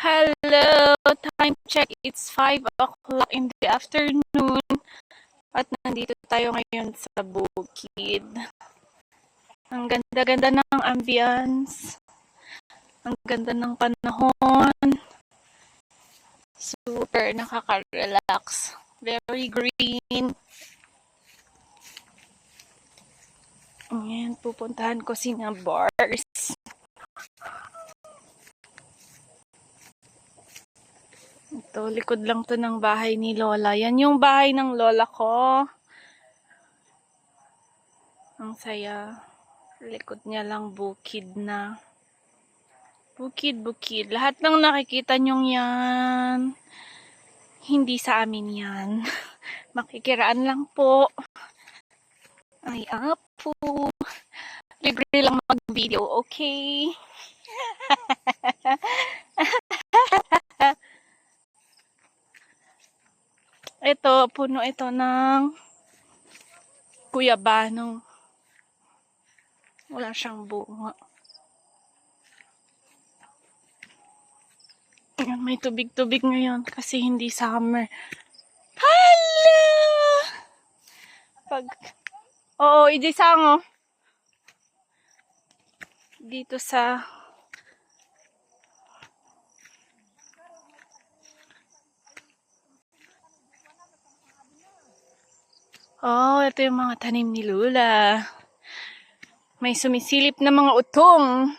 Hello! Time check. It's 5 o'clock in the afternoon. At nandito tayo ngayon sa bukid. Ang ganda-ganda ng ambience. Ang ganda ng panahon. Super nakaka-relax. Very green. Ayan, pupuntahan ko sina bars. Ito, likod lang to ng bahay ni Lola. Yan yung bahay ng Lola ko. Ang saya. Likod niya lang bukid na. Bukid. Lahat ng nakikita nyong yan, hindi sa amin yan. Makikiraan lang po. Ay, apo. Libre lang mag-video, okay? Ito, puno ito ng kuyabanong. Wala siyang bunga. Ayan, may tubig-tubig ngayon kasi hindi summer. Hala! Oo, idisango. Dito sa ito yung mga tanim ni Lola. May sumisilip na mga utong.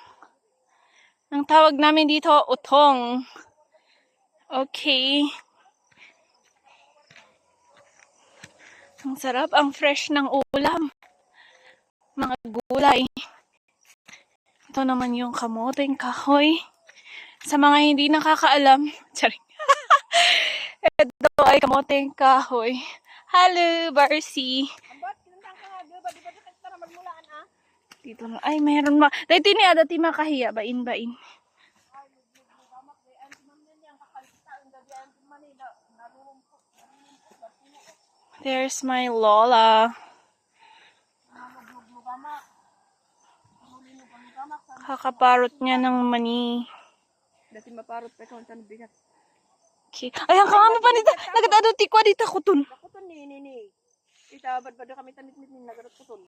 Ang tawag namin dito, utong. Okay. Ang sarap, ang fresh ng ulam. Mga gulay. Ito naman yung kamoteng kahoy. Sa mga hindi nakakaalam, charing. Ito ay kamoteng kahoy. Hello, Barcy. Dito na. Ay, meron ma. Dati niya, dati makahiya. Bain. There's my Lola. Kakaparot niya ng mani. Dati maparot pa ikaw sa bigat. Okay. Ay, ang kama pa nito. Nagatado tikwa dito kuton. Kuton ni. Itabad ba kami tanit ni nagarot kuton.